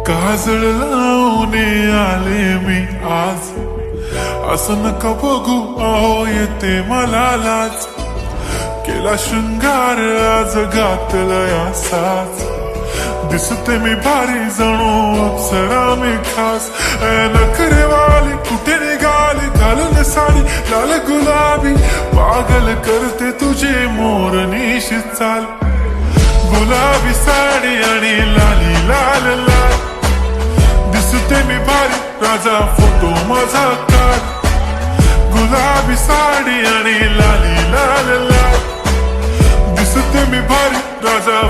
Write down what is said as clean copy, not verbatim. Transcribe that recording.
काजळ लावून आले मी आज, असं नका बघू अहो येते मला लाज. केला शृंगार आज घातलाय असाच, दिसते मी भारी जणू अप्सरा मी खास. नखरेवाली कुठे निघाली घालून साडी लाल गुलाबी, पागल करते तुझे मोरनीशी चाल. गुलाबी साडी आणि लाली लाल लाल, दिसते मी भारी राजा फोटो माझा काढ. गुलाबी साडी आणि लाली लाल लाल, दिसते मी भारी राजा.